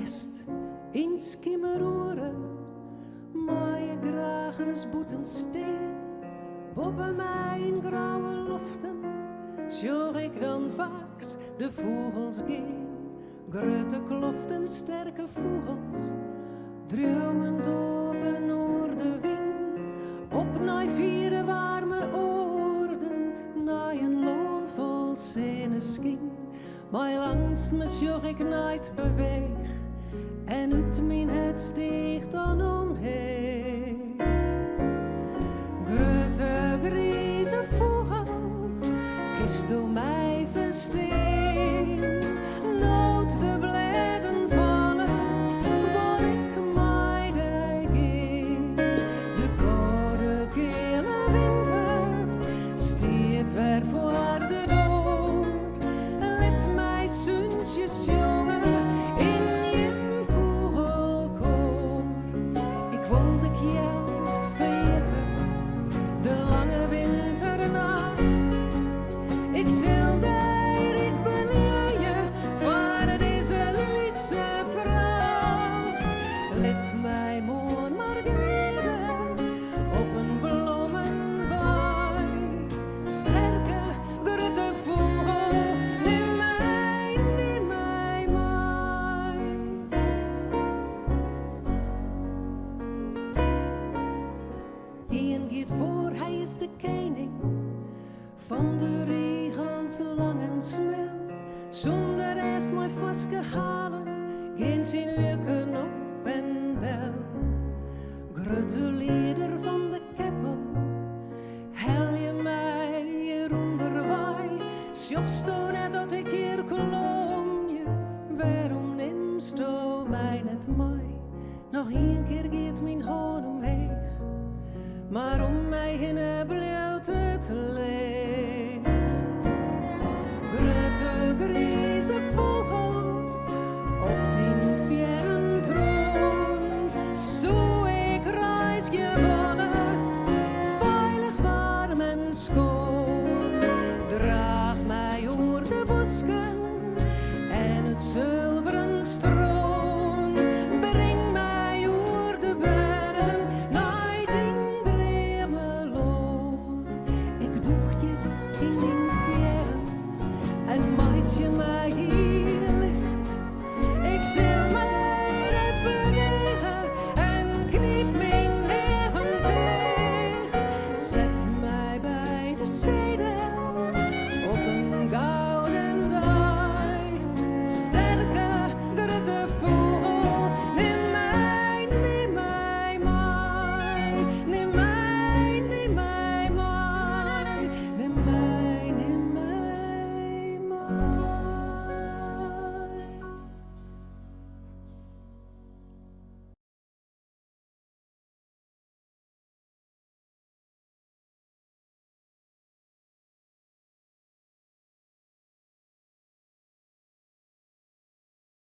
nest in skimmeroeren, maar je gragers boeten steen. Boven mijn grauwe loften, sjoeg ik dan vaaks de vogels geen. Grutte kloften, sterke vogels, druwend op een Noardewyn. Op naar vieren warme oorden, naar een loon vol zeneschijn. Maar langs me sjoeg ik nooit beweeg, en uit mijn het steeg dan omheen. Grutte Grize Fugel, kist u mij versteen. Nood de bladeren vallen, waar ik mij de ging. De koude kille winter stiert weer voor de deur. Let mij zuntjes jongen in je vogelkoor. Ik wilde kjeld vergeten, de lange winternacht. Ik zil daar, ik beleer je, waar deze liedse vraagt. Let mij mooi maar glijden op een bloemenwaai. Sterke, grutte vogel, neem mij mee. Ien gaat voor, hij is de koning van de regels lang en snel. Zonder eerst maar vastgehalen, geen zin werken op en bel. Grutte lieder van de keppel, hel je mij hieronder waai. Sjochst u net dat ik hier klom je, waarom neemst u mij net mij? Nog een keer gaat mijn hoorn omheen, maar om mij heen blijft het leeg. Grutte Grize Fugel, op die verre troon, zo ik reis gewonnen, veilig, warm en schoon. Draag mij door de bosken en het